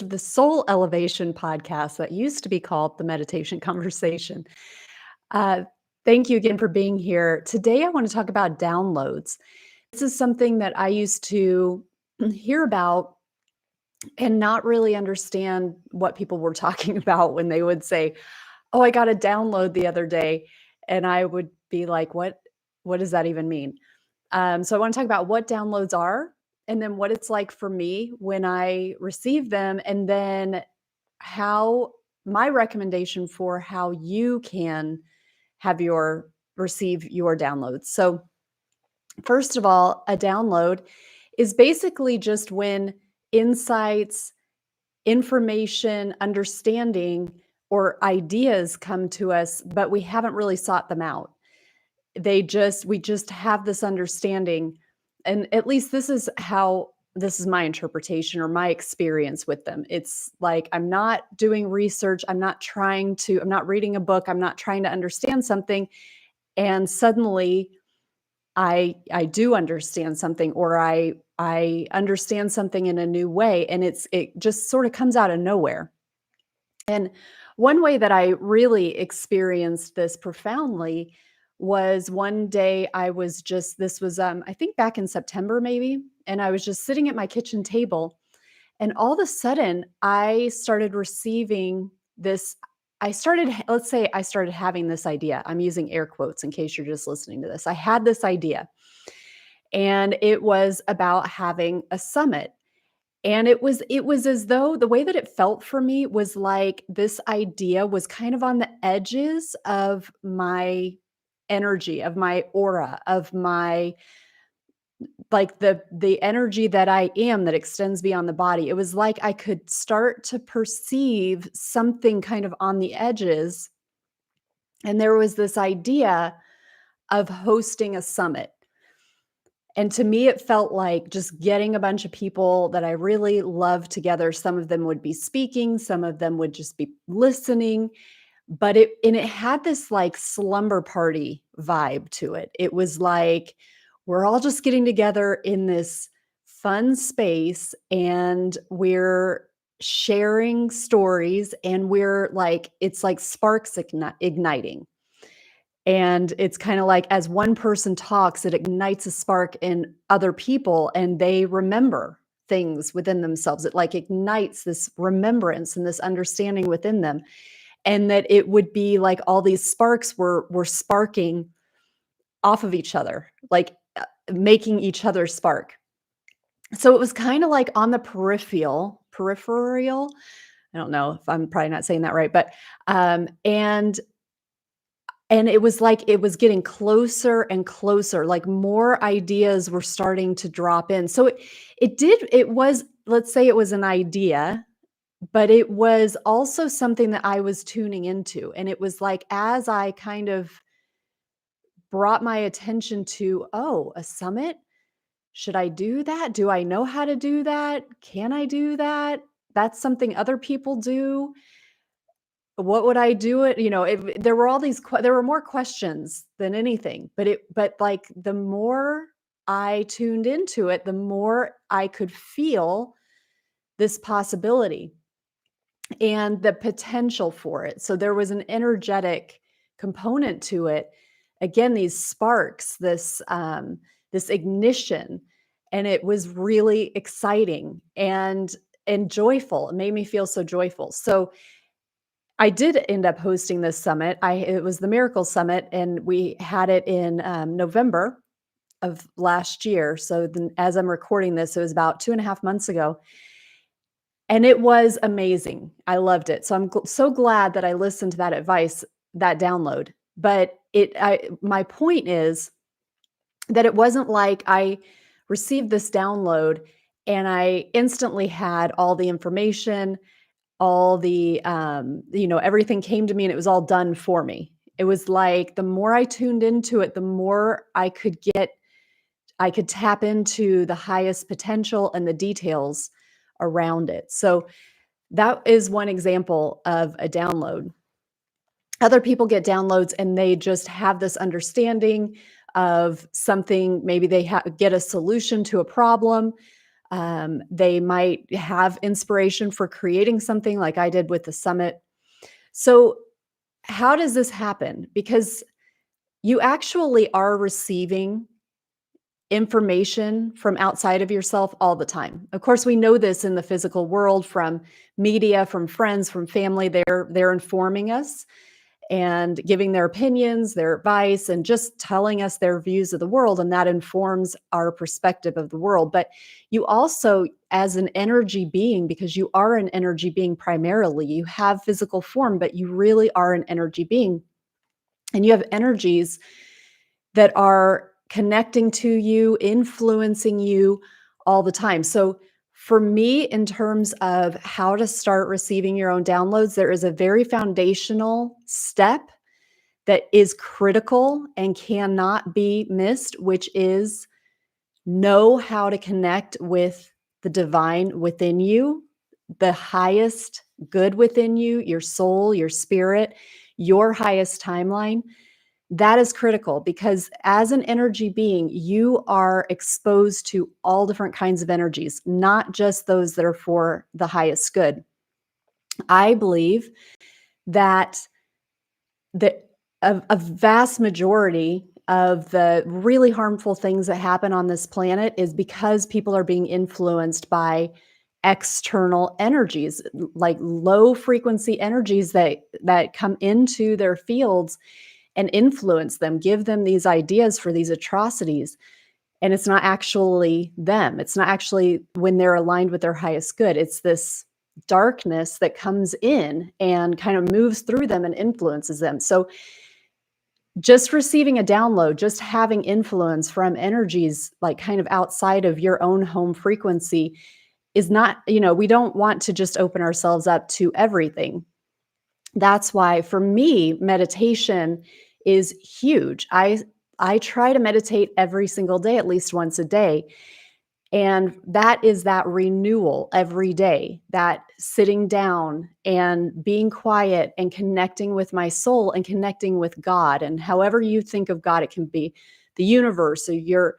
of the Soul Elevation podcast that used to be called the Meditation Conversation. Uh, Thank you again for being here. Today, I want to talk about downloads. This is something that I used to hear about and not really understand what people were talking about when they would say, "Oh, I got a download the other day," and I would be like, "What? What does that even mean?" So I want to talk about what downloads are, and then what it's like for me when I receive them, and then how my recommendation for how you can have your receive your downloads. So, first of all, a download is basically just when insights, information, understanding, or ideas come to us, but we haven't really sought them out. We just have this understanding, and at least this is my interpretation or my experience with them. It's like I'm not doing research, I'm not reading a book, I'm not trying to understand something, and suddenly I do understand something, or I understand something in a new way, and it just sort of comes out of nowhere. And one way that I really experienced this profoundly was one day I was just this was I think back in September maybe, and I was just sitting at my kitchen table, and all of a sudden I started receiving this let's say I started having this idea. I'm using air quotes in case you're just listening to this. I had this idea, and it was about having a summit. And it was as though the way that it felt for me was like this idea was kind of on the edges of my energy, of my aura, of my like the energy that I am that extends beyond the body. It was like I could start to perceive something kind of on the edges, and there was this idea of hosting a summit. And to me, it felt like just getting a bunch of people that I really love together. Some of them would be speaking, some of them would just be listening, but it had this like slumber party vibe to it. It was like we're all just getting together in this fun space, and we're sharing stories, and we're like it's like sparks igniting. And it's kinda like as one person talks, it ignites a spark in other people, and they remember things within themselves. It, like, ignites this remembrance and this understanding within them, and that it would be like all these sparks were sparking off of each other, like, making each other spark. So it was kinda like on the peripheral? I don't know if I'm probably not saying that right, but, and it was like it was getting closer and closer, like more ideas were starting to drop in. So it was, let's say it was an idea, but it was also something that I was tuning into. And it was like as I kind of brought my attention to, oh, a summit? Should I do that? Do I know how to do that? Can I do that? That's something other people do. What would I do it there were all there were more questions than anything, but, like, the more I tuned into it, the more I could feel this possibility and the potential for it. So there was an energetic component to it. Again, these sparks, this ignition, and it was really exciting and joyful. It made me feel so joyful. So I did end up hosting this summit. I It was the Miracle Summit, and we had it in, November of last year. So then as I'm recording this, it was about 2.5 months ago, and it was amazing. I loved it. So I'm so glad that I listened to that advice, that download. But my point is that it wasn't like I received this download and I instantly had all the information, all the everything came to me, and it was all done for me. It was like the more I tuned into it, the more I could tap into the highest potential and the details around it. So that is one example of a download. Other people get downloads and they just have this understanding of something. Maybe they get a solution to a problem. They might have inspiration for creating something like I did with the summit. So, how does this happen? Because you actually are receiving information from outside of yourself all the time. Of course, we know this in the physical world from media, from friends, from family. They're informing us and giving their opinions, their advice, and just telling us their views of the world. And that informs our perspective of the world. But you also, as an energy being, because you are an energy being primarily, you have physical form, but you really are an energy being. And you have energies that are connecting to you, influencing you all the time. So, for me, in terms of how to start receiving your own downloads, there is a very foundational step that is critical and cannot be missed, which is know how to connect with the divine within you, the highest good within you, your soul, your spirit, your highest timeline. That is critical because as an energy being, you are exposed to all different kinds of energies, not just those that are for the highest good. I believe that the a vast majority of the really harmful things that happen on this planet is because people are being influenced by external energies, like low frequency energies that come into their fields and influence them, give them these ideas for these atrocities. And it's not actually them. It's not actually when they're aligned with their highest good. It's this darkness that comes in and kind of moves through them and influences them. So just receiving a download, just having influence from energies like kind of outside of your own home frequency is not, we don't want to just open ourselves up to everything. That's why for me, meditation is huge. I try to meditate every single day, at least once a day. And that is that renewal every day, that sitting down and being quiet and connecting with my soul and connecting with God. And however you think of God, it can be the universe, or you're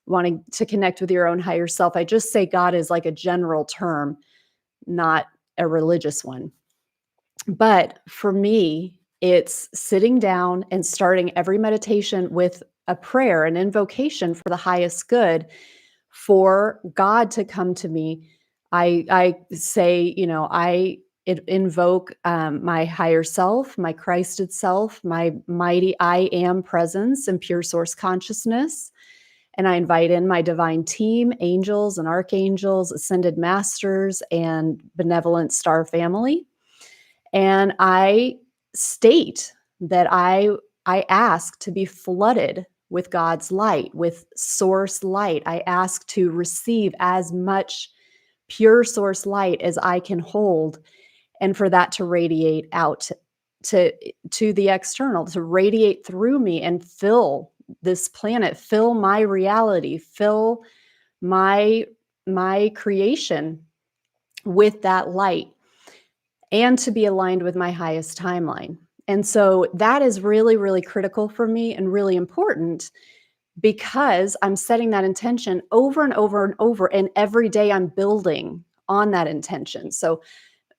wanting to connect with your own higher self. I just say God is like a general term, not a religious one. But for me, it's sitting down and starting every meditation with a prayer, an invocation for the highest good, for God to come to me. I say, invoke my higher self, my Christed self, my mighty I am presence and pure source consciousness. And I invite in my divine team, angels and archangels, ascended masters, and benevolent star family. And I state that I ask to be flooded with God's light, with source light. I ask to receive as much pure source light as I can hold, and for that to radiate out to the external, to radiate through me and fill this planet, fill my reality, fill my my creation with that light, and to be aligned with my highest timeline. And so that is really, really critical for me and really important because I'm setting that intention over and over and over. And every day I'm building on that intention. So,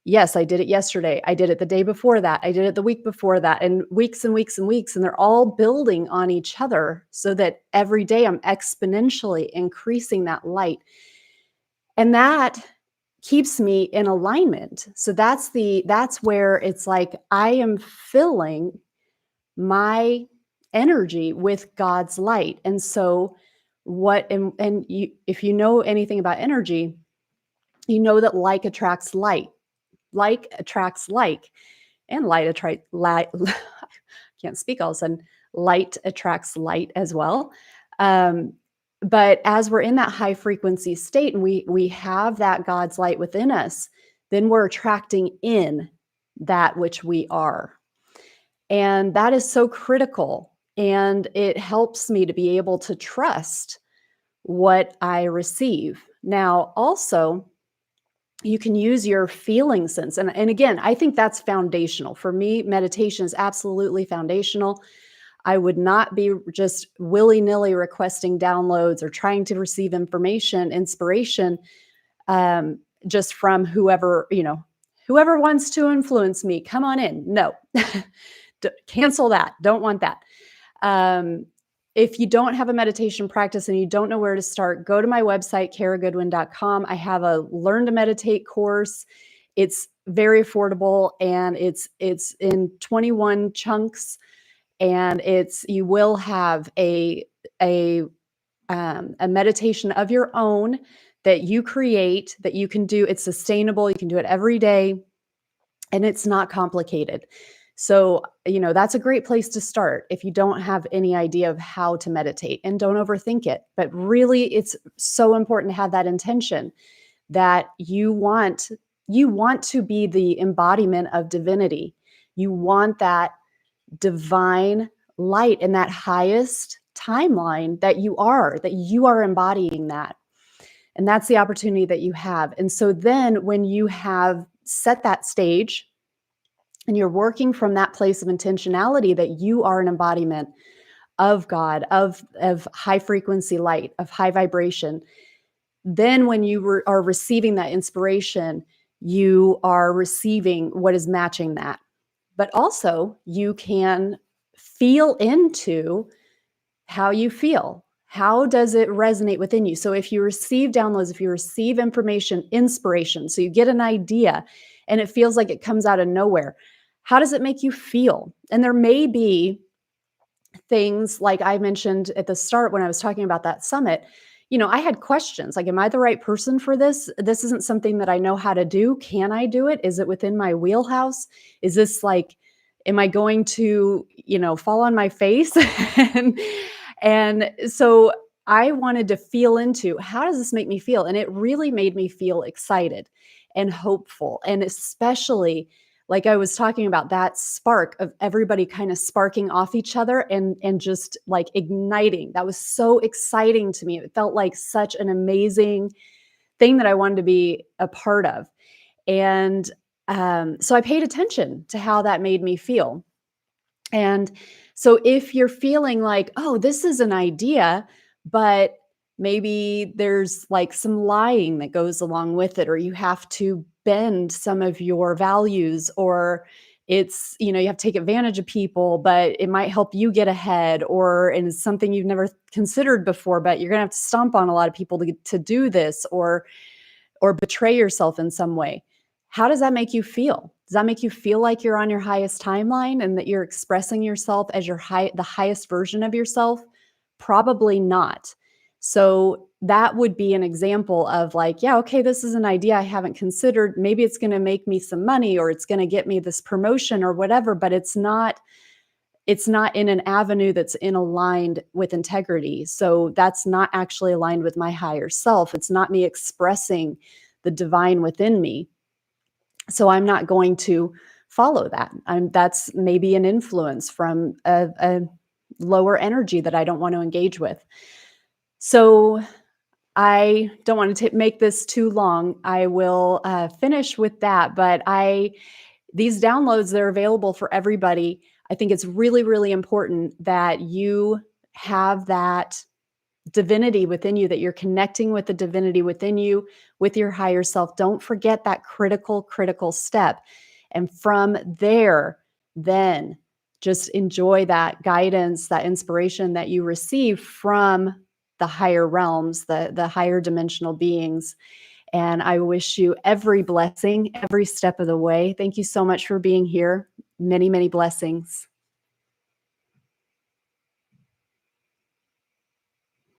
yes, I did it yesterday. I did it the day before that. I did it the week before that, and weeks and weeks and weeks. And they're all building on each other so that every day I'm exponentially increasing that light. And that keeps me in alignment. So that's where it's like I am filling my energy with God's light. And so and you, if you know anything about energy, you know that like attracts like attracts like, and light attracts light. Can't speak all of a sudden. Light attracts light as well. Um, but as we're in that high frequency state and we have that God's light within us, then we're attracting in that which we are. And that is so critical. And it helps me to be able to trust what I receive. Now, also, you can use your feeling sense. And again, I think that's foundational. For me, meditation is absolutely foundational. I would not be just willy-nilly requesting downloads or trying to receive information, inspiration, um, just from whoever, whoever wants to influence me, come on in. No, cancel that. Don't want that. Um, if you don't have a meditation practice and you don't know where to start, go to my website, karagoodwin.com. I have a Learn to Meditate course. It's very affordable, and it's in 21 chunks, and you will have a meditation of your own that you create, that you can do. It's sustainable. You can do it every day, and it's not complicated. So, that's a great place to start if you don't have any idea of how to meditate, and don't overthink it. But really, it's so important to have that intention that you want to be the embodiment of divinity. You want that divine light in that highest timeline that you are embodying that. And that's the opportunity that you have. And so then when you have set that stage and you're working from that place of intentionality that you are an embodiment of God, of high frequency light, of high vibration, then when you are receiving that inspiration, you are receiving what is matching that. But also you can feel into how you feel. How does it resonate within you? So if you receive downloads, if you receive information, inspiration, so you get an idea and it feels like it comes out of nowhere, how does it make you feel? And there may be things like I mentioned at the start when I was talking about that summit. I had questions like, am I the right person for this? This isn't something that I know how to do. Can I do it? Is it within my wheelhouse? Is this like, am I going to, fall on my face? and, and so I wanted to feel into, how does this make me feel? And it really made me feel excited and hopeful. And especially, like I was talking about, that spark of everybody kind of sparking off each other and just like igniting. That was so exciting to me. It felt like such an amazing thing that I wanted to be a part of. And so I paid attention to how that made me feel. And so if you're feeling like, oh, this is an idea, but maybe there's like some lying that goes along with it, or you have to bend some of your values, or it's, you have to take advantage of people, but it might help you get ahead, or and it's something you've never considered before, but you're going to have to stomp on a lot of people to do this, or betray yourself in some way. How does that make you feel? Does that make you feel like you're on your highest timeline and that you're expressing yourself as the highest version of yourself? Probably not. So that would be an example of like, yeah, okay, this is an idea I haven't considered. Maybe it's going to make me some money, or it's going to get me this promotion or whatever, but it's not in an avenue that's aligned with integrity. So that's not actually aligned with my higher self. It's not me expressing the divine within me. So I'm not going to follow that. That's maybe an influence from a lower energy that I don't want to engage with. So I don't want to make this too long. I will finish with that. But these downloads, they're available for everybody. I think it's really, really important that you have that divinity within you, that you're connecting with the divinity within you, with your higher self. Don't forget that critical step. And from there, then just enjoy that guidance, that inspiration that you receive from the higher realms, the higher dimensional beings. And I wish you every blessing, every step of the way. Thank you so much for being here. Many, many blessings.